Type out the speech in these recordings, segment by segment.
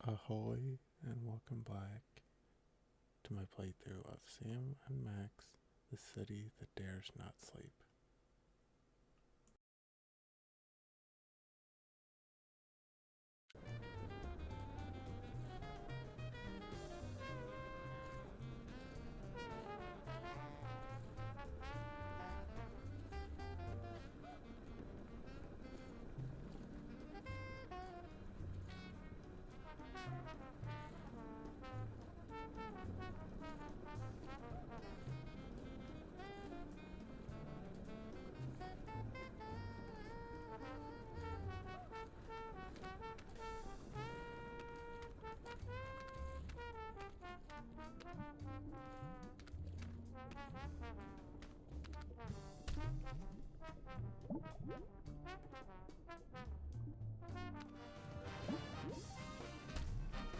Ahoy and welcome back to my playthrough of Sam and Max, the city that dares not sleep.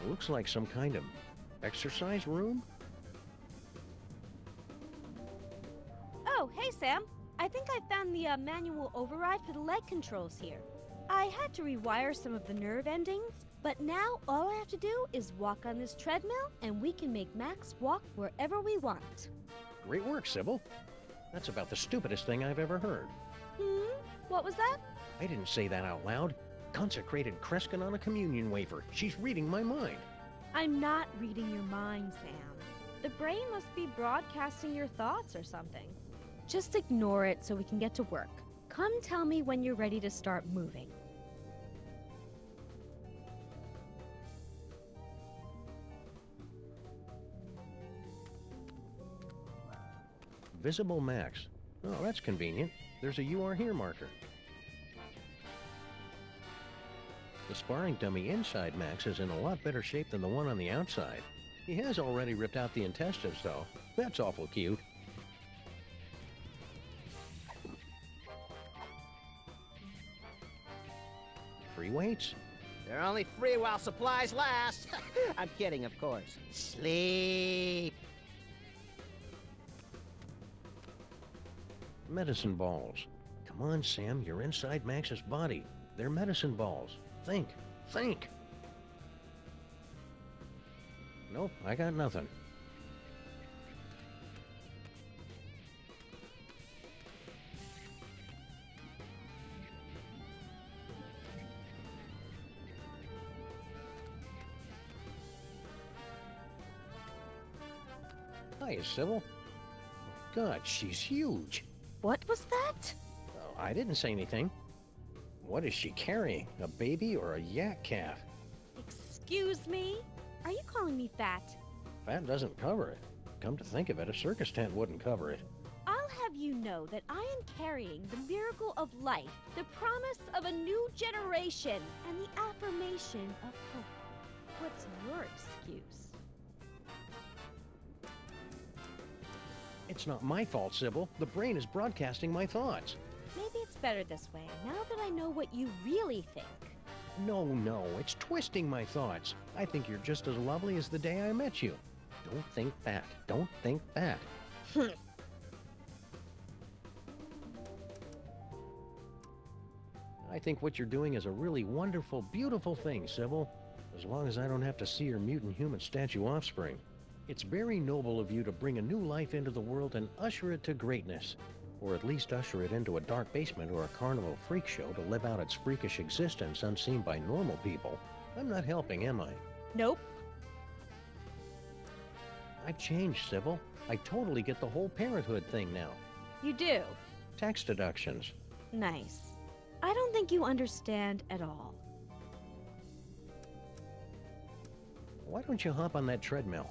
Looks like some kind of exercise room? Oh, hey Sam. I think I found the manual override for the leg controls here. I had to rewire some of the nerve endings, but now all I have to do is walk on this treadmill and we can make Max walk wherever we want. Great work, Sybil. That's about the stupidest thing I've ever heard. What was that? I didn't say that out loud. Consecrated Kreskin on a communion wafer. She's reading my mind. I'm not reading your mind, Sam. The brain must be broadcasting your thoughts or something. Just ignore it so we can get to work. Come tell me when you're ready to start moving. Visible Max. Oh, that's convenient. There's a You Are Here marker. The sparring dummy inside Max is in a lot better shape than the one on the outside. He has already ripped out the intestines, though. That's awful cute. Free weights? They're only free while supplies last. I'm kidding, of course. Sleep. Medicine balls. Come on, Sam, you're inside Max's body. They're medicine balls. Think. Think. Nope, I got nothing. Hiya, Sybil. God, she's huge. What was that? Oh, I didn't say anything. What is she carrying? A baby or a yak calf? Excuse me? Are you calling me fat? Fat doesn't cover it. Come to think of it, a circus tent wouldn't cover it. I'll have you know that I am carrying the miracle of life, the promise of a new generation, and the affirmation of hope. What's your excuse? It's not my fault, Sybil. The brain is broadcasting my thoughts. Maybe it's better this way, now that I know what you really think. No, it's twisting my thoughts. I think you're just as lovely as the day I met you. Don't think that. Don't think that. I think what you're doing is a really wonderful, beautiful thing, Sybil. As long as I don't have to see your mutant human statue offspring. It's very noble of you to bring a new life into the world and usher it to greatness. Or at least usher it into a dark basement or a carnival freak show to live out its freakish existence unseen by normal people. I'm not helping, am I? Nope. I've changed, Sybil. I totally get the whole parenthood thing now. You do? Tax deductions. Nice. I don't think you understand at all. Why don't you hop on that treadmill?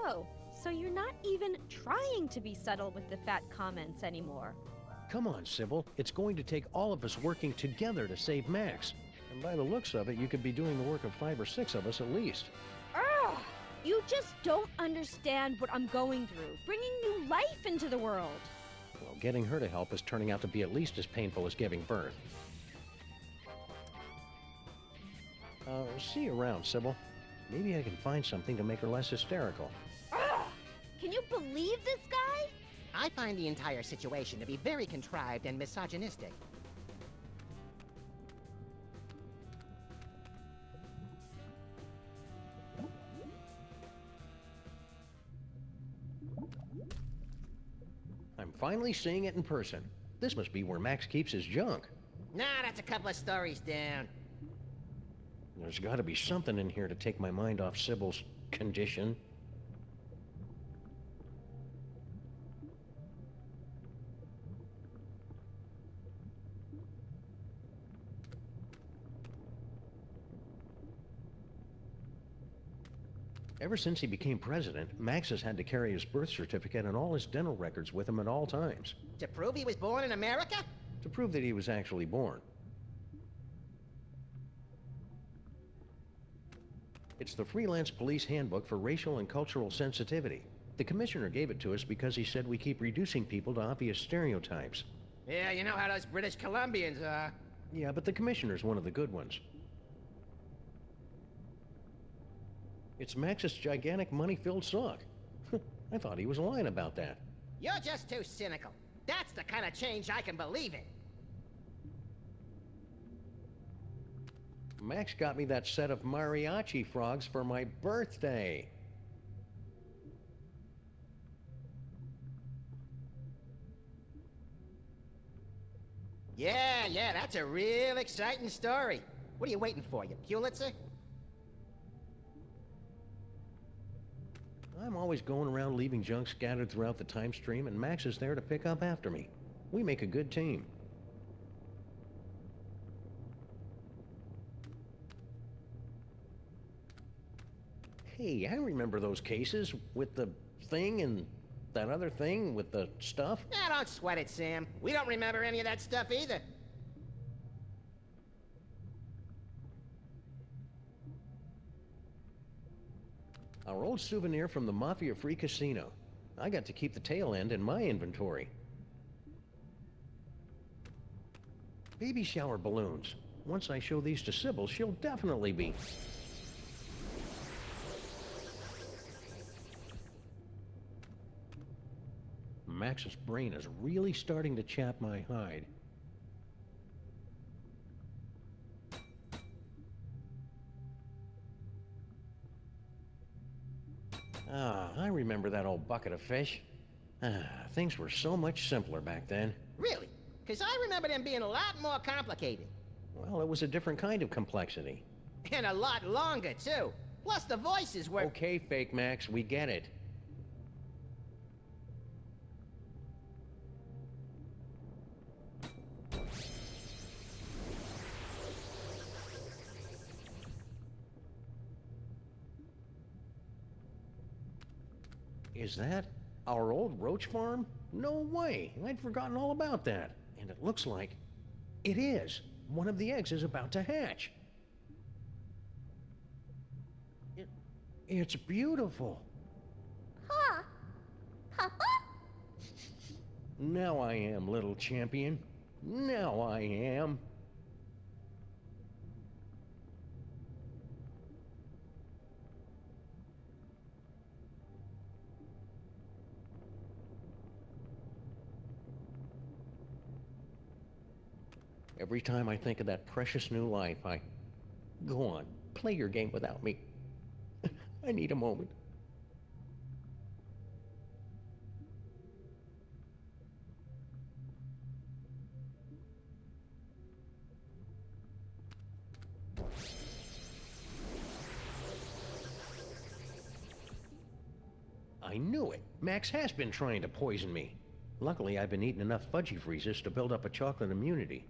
Oh, so you're not even trying to be subtle with the fat comments anymore. Come on, Sybil. It's going to take all of us working together to save Max. And by the looks of it, you could be doing the work of 5 or 6 of us at least. Ugh! You just don't understand what I'm going through, bringing new life into the world. Well, getting her to help is turning out to be at least as painful as giving birth. See you around, Sybil. Maybe I can find something to make her less hysterical. Ugh! Can you believe this guy? I find the entire situation to be very contrived and misogynistic. finally seeing it in person. This must be where Max keeps his junk. Nah, that's a couple of stories down. There's got to be something in here to take my mind off Sybil's condition. Ever since he became president, Max has had to carry his birth certificate and all his dental records with him at all times, To prove he was born in America? to prove that he was actually born. It's the Freelance Police Handbook for Racial and Cultural Sensitivity. The commissioner gave it to us because he said we keep reducing people to obvious stereotypes. Yeah, you know how those British Columbians are. Yeah, but the commissioner's one of the good ones. It's Max's gigantic money-filled sock. I thought he was lying about that. You're just too cynical. That's the kind of change I can believe in. Max got me that set of mariachi frogs for my birthday. Yeah, that's a real exciting story. What are you waiting for, you Pulitzer? I'm always going around leaving junk scattered throughout the time stream, and Max is there to pick up after me. We make a good team. Hey, I remember those cases with the thing and that other thing with the stuff. Nah, don't sweat it, Sam. We don't remember any of that stuff either. Our old souvenir from the Mafia-free casino. I got to keep the tail end in my inventory. Baby shower balloons. Once I show these to Sybil, she'll definitely be... Max's brain is really starting to chap my hide. Ah, I remember that old bucket of fish. Things were so much simpler back then. Really? Because I remember them being a lot more complicated. Well, it was a different kind of complexity. And a lot longer, too. Plus the voices were... Okay, Fake Max, we get it. Is that our old roach farm? No way! I'd forgotten all about that. And it looks like it is. One of the eggs is about to hatch. It's beautiful. Huh? Now I am, little champion. Now I am. Every time I think of that precious new life, go on, play your game without me. I need a moment. I knew it. Max has been trying to poison me. Luckily, I've been eating enough fudgy freezes to build up a chocolate immunity.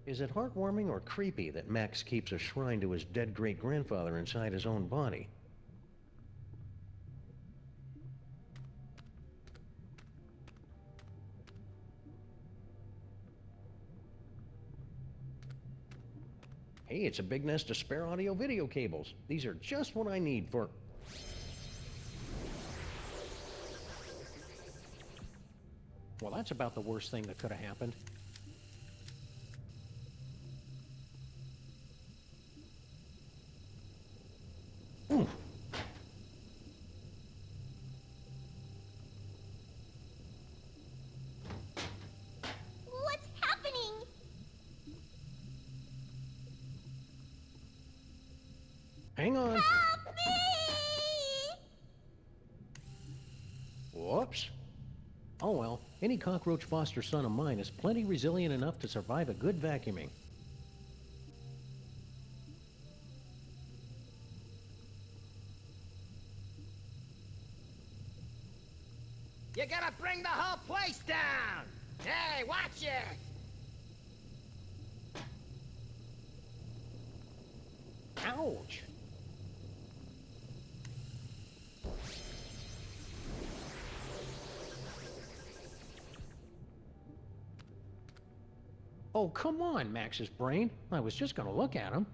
Is it heartwarming or creepy that Max keeps a shrine to his dead great-grandfather inside his own body? Hey, it's a big nest of spare audio-video cables. These are just what I need for... Well, that's about the worst thing that could have happened. Ooh. What's happening? Hang on. Help me! Whoops. Oh well, any cockroach foster son of mine is plenty resilient enough to survive a good vacuuming. You're gonna bring the whole place down! Hey, watch it! Ouch! Oh, come on, Max's brain. I was just gonna look at him.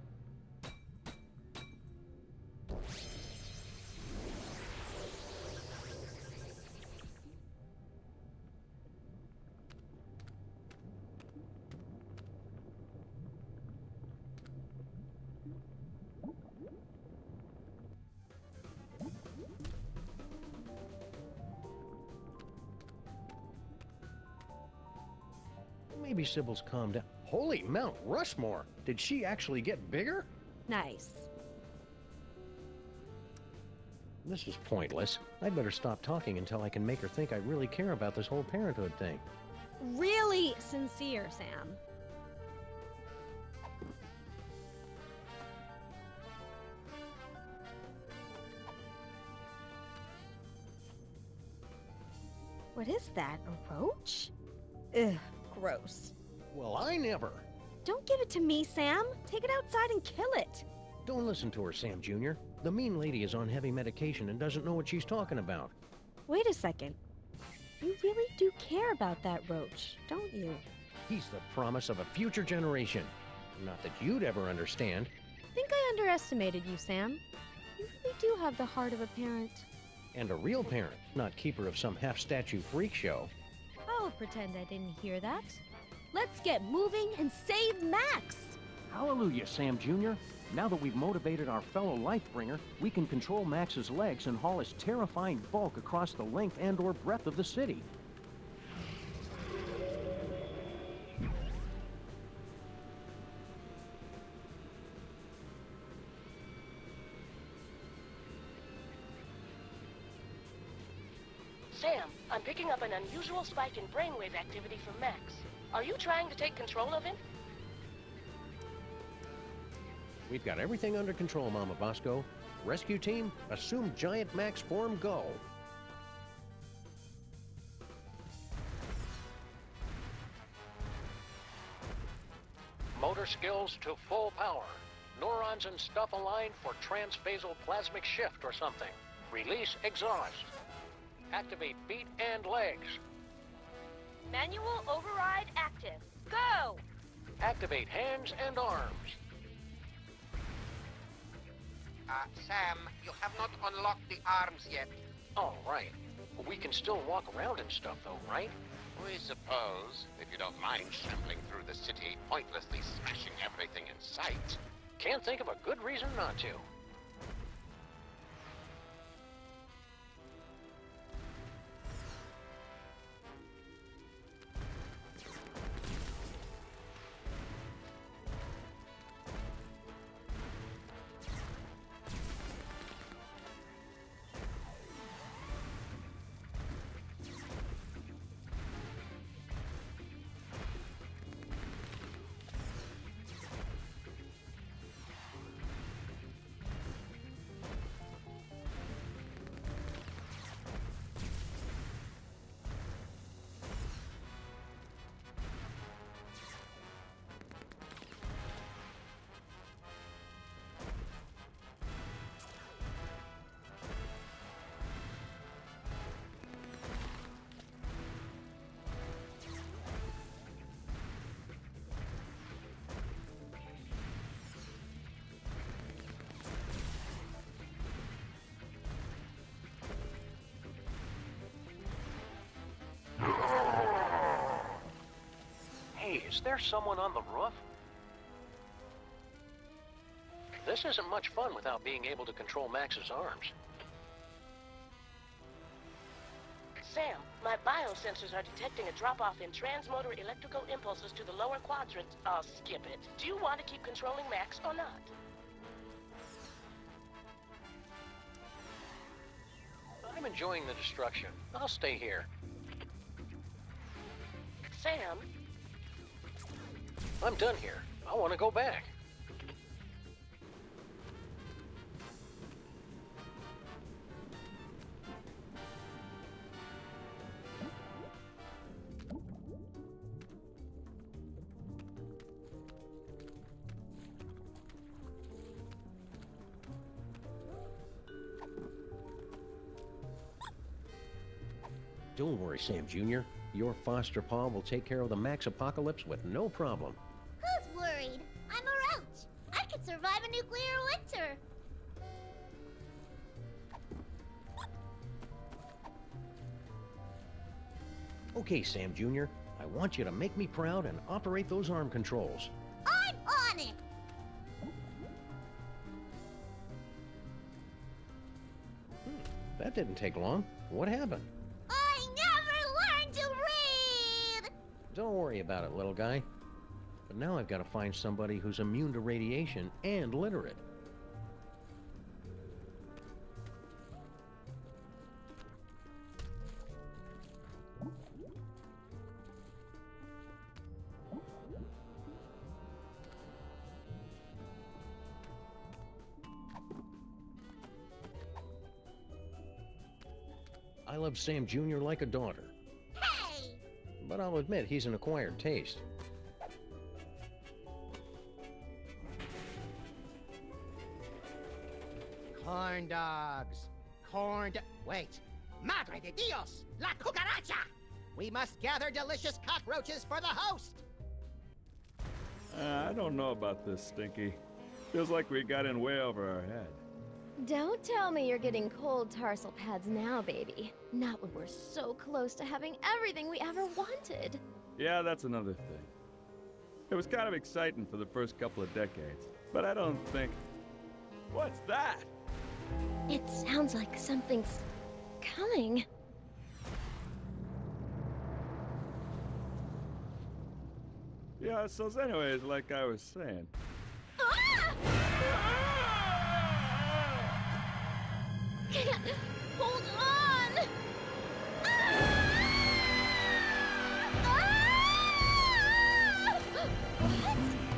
Maybe Sybil's calmed down. Holy Mount Rushmore! Did she actually get bigger? Nice. This is pointless. I'd better stop talking until I can make her think I really care about this whole parenthood thing. Really sincere, Sam. What is that? A roach? Ugh, gross. Well, I never. Don't give it to me, Sam. Take it outside and kill it. Don't listen to her, Sam Jr. The mean lady is on heavy medication and doesn't know what she's talking about. Wait a second. You really do care about that roach, don't you? He's the promise of a future generation. Not that you'd ever understand. I think I underestimated you, Sam. You really do have the heart of a parent. And a real parent, not keeper of some half-statue freak show. I'll pretend I didn't hear that. Let's get moving and save Max! Hallelujah, Sam Jr. Now that we've motivated our fellow Lifebringer, we can control Max's legs and haul his terrifying bulk across the length and/or breadth of the city. Sam, I'm picking up an unusual spike in brainwave activity from Max. Are you trying to take control of him? We've got everything under control, Mama Bosco. Rescue team, assume giant Max form, go. Motor skills to full power. Neurons and stuff aligned for transphasal plasmic shift or something. Release exhaust. Activate feet and legs. Manual override active. Go! Activate hands and arms. Sam, you have not unlocked the arms yet. Oh, right. We can still walk around and stuff, though, right? We suppose, if you don't mind shambling through the city, pointlessly smashing everything in sight. Can't think of a good reason not to. Hey, is there someone on the roof? This isn't much fun without being able to control Max's arms. Sam, my biosensors are detecting a drop-off in transmotor electrical impulses to the lower quadrant. I'll skip it. Do you want to keep controlling Max or not? enjoying the destruction. I'll stay here. Sam, I'm done here. I want to go back. Don't worry, Sam Jr. Your foster paw will take care of the Max apocalypse with no problem. Who's worried? I'm a roach. I could survive a nuclear winter. Okay, Sam Jr., I want you to make me proud and operate those arm controls. I'm on it. That didn't take long. What happened? I never learned to read. Don't worry about it, little guy. But now I've got to find somebody who's immune to radiation and literate. I love Sam Jr. like a daughter, Hey! but I'll admit he's an acquired taste. Corn dogs. Wait. Madre de Dios! La cucaracha! We must gather delicious cockroaches for the host! I don't know about this, Stinky. Feels like we got in way over our head. Don't tell me you're getting cold tarsal pads now, baby. Not when we're so close to having everything we ever wanted. Yeah, that's another thing. It was kind of exciting for the first couple of decades, but I don't think... What's that? It sounds like something's coming. Yeah, so anyways, like I was saying... Ah! Hold on! What?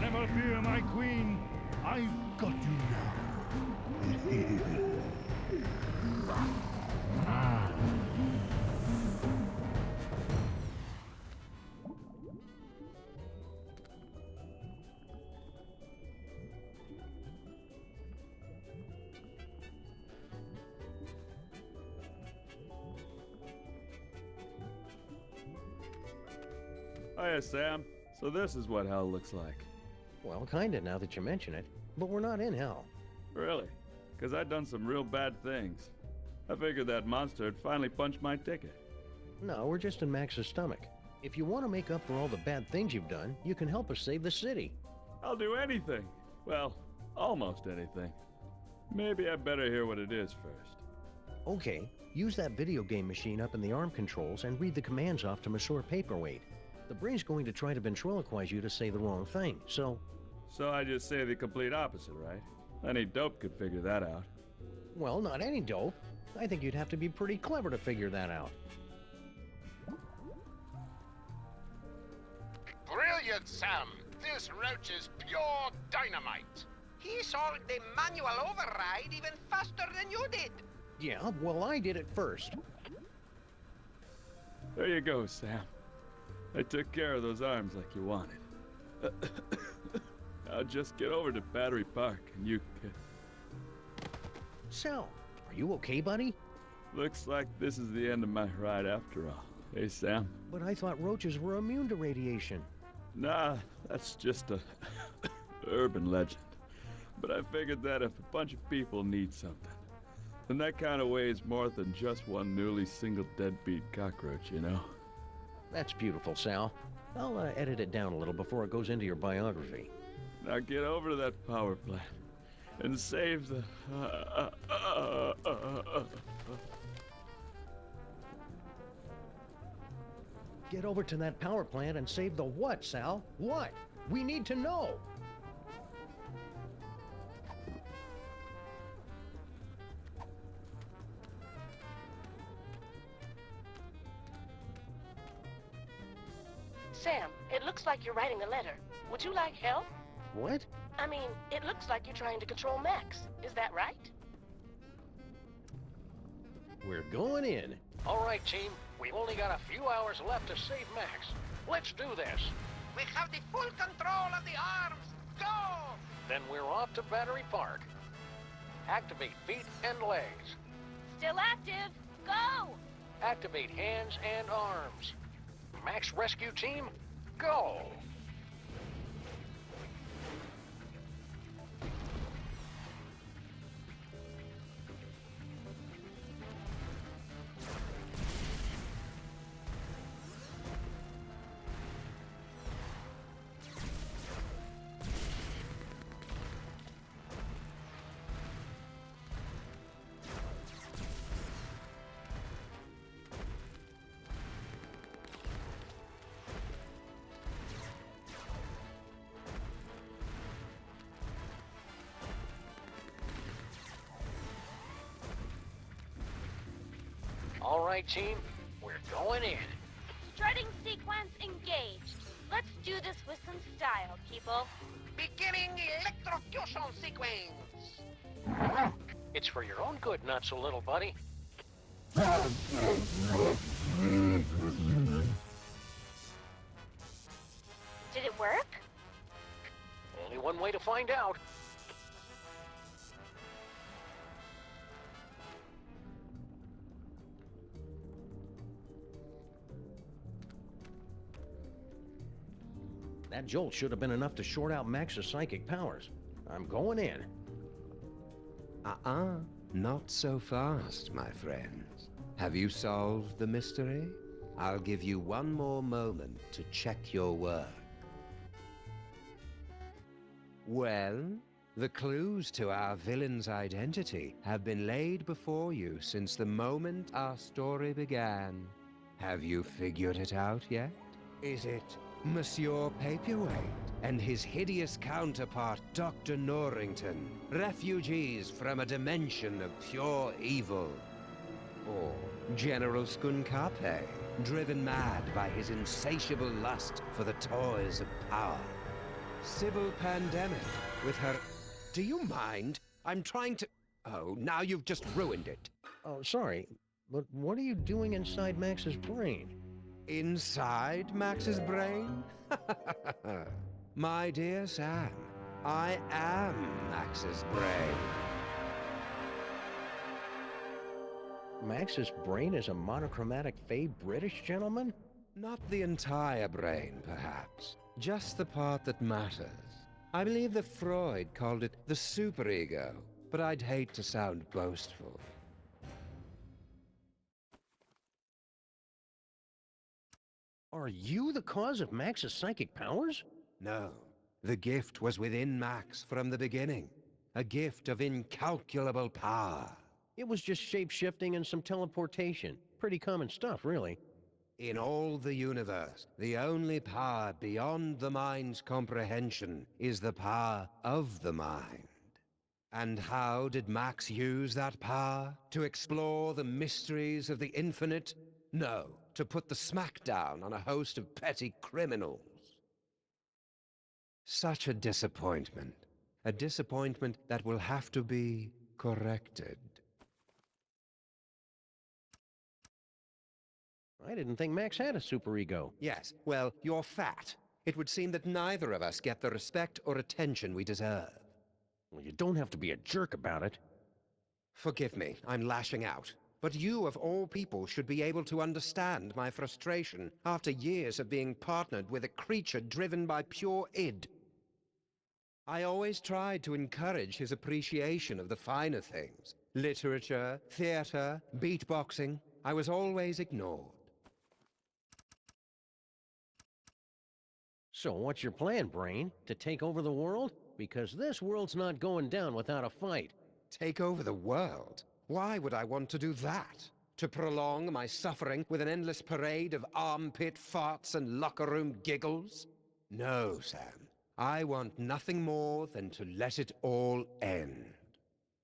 Never fear, my queen. I've got you now. Hiya, Sam. So this is what hell looks like. Well, kinda now that you mention it, but we're not in hell. Really? Because I'd done some real bad things. I figured that monster had finally punched my ticket. No, we're just in Max's stomach. If you want to make up for all the bad things you've done, you can help us save the city. I'll do anything. Well, almost anything. Maybe I better hear what it is first. Okay, use that video game machine up in the arm controls and read the commands off to Monsieur Paperweight. The brain's going to try to ventriloquize you to say the wrong thing, so... So I just say the complete opposite, right? Any dope could figure that out. Well, not any dope. I think you'd have to be pretty clever to figure that out. Brilliant, Sam. This roach is pure dynamite. He solved the manual override even faster than you did. Yeah, well, I did it first. There you go, Sam. I took care of those arms like you wanted. Now just get over to Battery Park and you can... Sal, are you okay, buddy? Looks like this is the end of my ride after all. Hey, Sam? But I thought roaches were immune to radiation. Nah, that's just a urban legend. But I figured that if a bunch of people need something, then that kind of weighs more than just one newly single deadbeat cockroach, you know? That's beautiful, Sal. I'll edit it down a little before it goes into your biography. Now get over to that power plant and save the... Get over to that power plant and save the what, Sal? What? We need to know! Sam, it looks like you're writing a letter. Would you like help? What? I mean, it looks like you're trying to control Max. Is that right? We're going in. All right, team. We've only got a few hours left to save Max. Let's do this. We have the full control of the arms. Go! Then we're off to Battery Park. Activate feet and legs. Still active. Go! Activate hands and arms. Max Rescue Team, go! All right, team, we're going in. Strutting sequence engaged. Let's do this with some style, people. Beginning electrocution sequence. It's for your own good, not so little buddy. Did it work? Only one way to find out. That jolt should have been enough to short out Max's psychic powers. I'm going in. Not so fast, my friends. Have you solved the mystery? I'll give you one more moment to check your work. Well, the clues to our villain's identity have been laid before you since the moment our story began. Have you figured it out yet? Is it Monsieur Paperweight and his hideous counterpart, Dr. Norrington, refugees from a dimension of pure evil? Or General Skunkape, driven mad by his insatiable lust for the toys of power? Sybil Pandemic, with her... Do you mind? I'm trying to... Oh, now you've just ruined it. Oh, sorry, but what are you doing inside Max's brain? Inside Max's brain? My dear Sam, I am Max's brain. Max's brain is a monochromatic fey British gentleman? Not the entire brain, perhaps. Just the part that matters. I believe that Freud called it the superego, but I'd hate to sound boastful. Are you the cause of Max's psychic powers? No. The gift was within Max from the beginning. A gift of incalculable power. It was just shape-shifting and some teleportation. Pretty common stuff, really. In all the universe, the only power beyond the mind's comprehension is the power of the mind. And how did Max use that power? To explore the mysteries of the infinite? No, to put the smackdown on a host of petty criminals. Such a disappointment. A disappointment that will have to be corrected. I didn't think Max had a superego. Yes, well, you're fat. It would seem that neither of us get the respect or attention we deserve. Well, you don't have to be a jerk about it. Forgive me, I'm lashing out. But you, of all people, should be able to understand my frustration after years of being partnered with a creature driven by pure id. I always tried to encourage his appreciation of the finer things. Literature, theater, beatboxing. I was always ignored. So what's your plan, Brain? To take over the world? Because this world's not going down without a fight. Take over the world? Why would I want to do that? To prolong my suffering with an endless parade of armpit farts and locker room giggles? No, Sam. I want nothing more than to let it all end.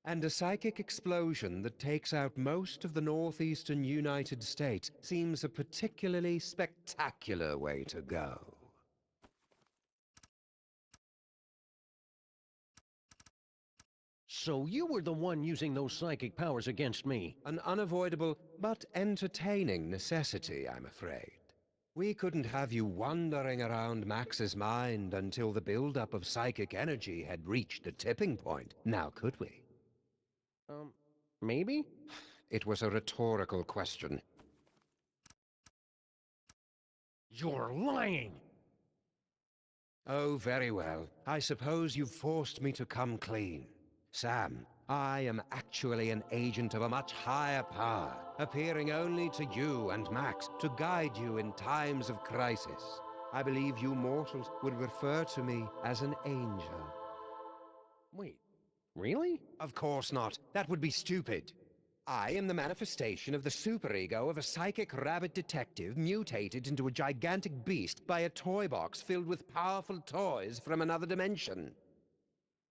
And a psychic explosion that takes out most of the northeastern United States seems a particularly spectacular way to go. So you were the one using those psychic powers against me. An unavoidable but entertaining necessity, I'm afraid. We couldn't have you wandering around Max's mind until the buildup of psychic energy had reached a tipping point, now could we? Maybe? It was a rhetorical question. You're lying! Oh, very well. I suppose you've forced me to come clean. Sam, I am actually an agent of a much higher power, appearing only to you and Max to guide you in times of crisis. I believe you mortals would refer to me as an angel. Wait, really? Of course not. That would be stupid. I am the manifestation of the superego of a psychic rabbit detective mutated into a gigantic beast by a toy box filled with powerful toys from another dimension.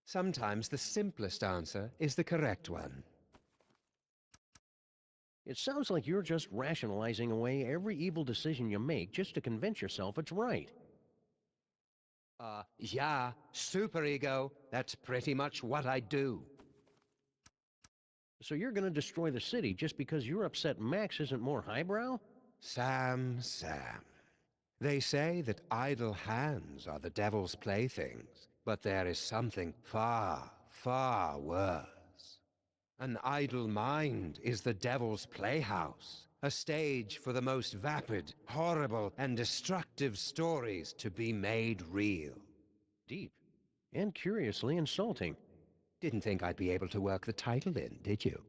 Sometimes the simplest answer is the correct one. It sounds like you're just rationalizing away every evil decision you make just to convince yourself it's right. Yeah, superego. That's pretty much what I do. So you're gonna destroy the city just because you're upset Max isn't more highbrow? Sam. They say that idle hands are the devil's playthings, but there is something far, far worse. An idle mind is the devil's playhouse, a stage for the most vapid, horrible, and destructive stories to be made real. Deep. And curiously insulting. Didn't think I'd be able to work the title in, did you?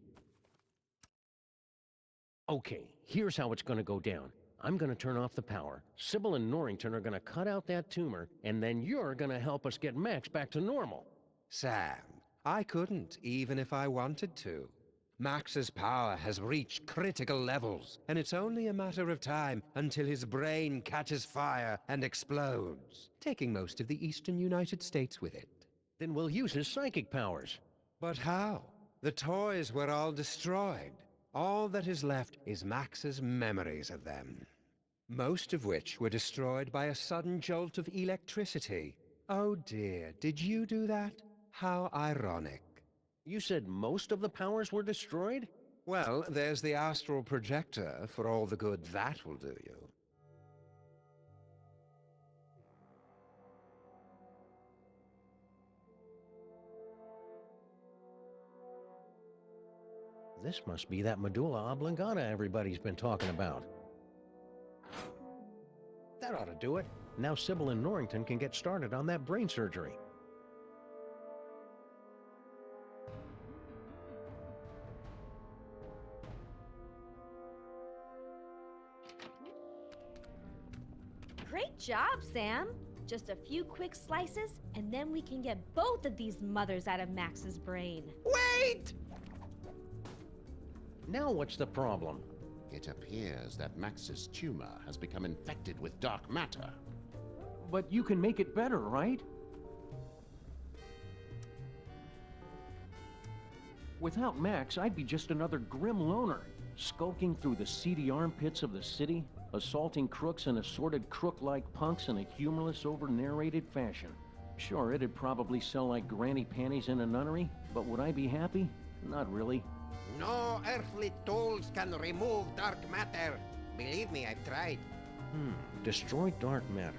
Okay, here's how it's gonna go down. I'm gonna turn off the power. Sybil and Norrington are gonna cut out that tumor, and then you're gonna help us get Max back to normal. Sam, I couldn't, even if I wanted to. Max's power has reached critical levels, and it's only a matter of time until his brain catches fire and explodes, taking most of the eastern United States with it. Then we'll use his psychic powers. But how? The toys were all destroyed. All that is left is Max's memories of them. Most of which were destroyed by a sudden jolt of electricity. Oh dear, did you do that? How ironic. You said most of the powers were destroyed? Well, there's the astral projector for all the good that will do you. This must be that medulla oblongata everybody's been talking about. That ought to do it. Now Sybil and Norrington can get started on that brain surgery. Great job, Sam. Just a few quick slices, and then we can get both of these mothers out of Max's brain. Wait! Now what's the problem? It appears that Max's tumor has become infected with dark matter. But you can make it better, right? Without Max, I'd be just another grim loner, skulking through the seedy armpits of the city, assaulting crooks and assorted crook-like punks in a humorless, over-narrated fashion. Sure, it'd probably sell like granny panties in a nunnery, but would I be happy? Not really. No earthly tools can remove dark matter. Believe me, I've tried. Destroy dark matter.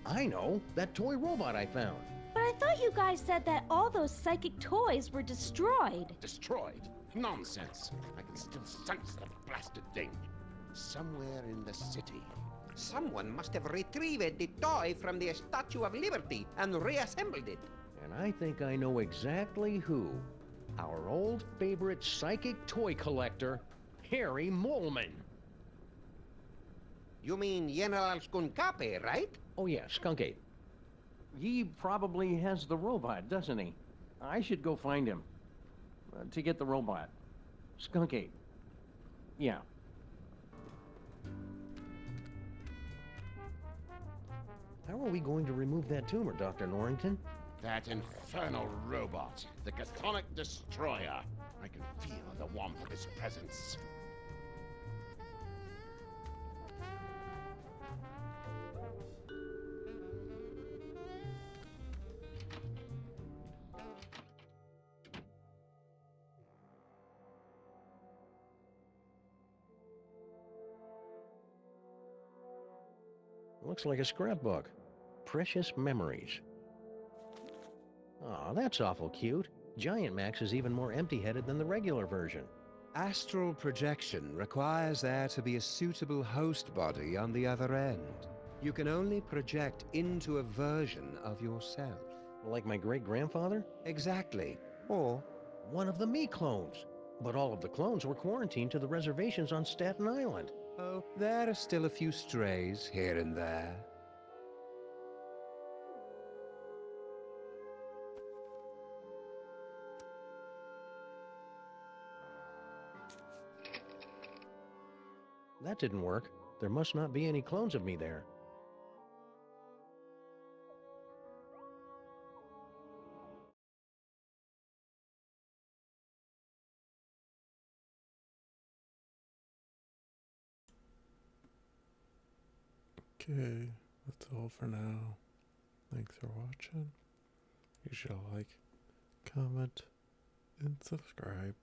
I know, that toy robot I found. But I thought you guys said that all those psychic toys were destroyed. Destroyed? Nonsense. I can still sense the blasted thing. Somewhere in the city. Someone must have retrieved the toy from the Statue of Liberty and reassembled it. And I think I know exactly who. Our old favorite psychic toy collector, Harry Moleman. You mean General Skunkape, right? Oh yeah, Skunk Ape. He probably has the robot, doesn't he? I should go find him. To get the robot. Skunk Ape. Yeah. How are we going to remove that tumor, Dr. Norrington? That infernal robot, the Chthonic Destroyer. I can feel the warmth of his presence. Looks like a scrapbook. Precious memories. Aw, that's awful cute. Giant Max is even more empty-headed than the regular version. Astral projection requires there to be a suitable host body on the other end. You can only project into a version of yourself. Like my great-grandfather? Exactly. Or one of the me clones. But all of the clones were quarantined to the reservations on Staten Island. oh, there are still a few strays here and there. That didn't work. There must not be any clones of me there. Okay, that's all for now. Thanks for watching. You should like, comment, and subscribe.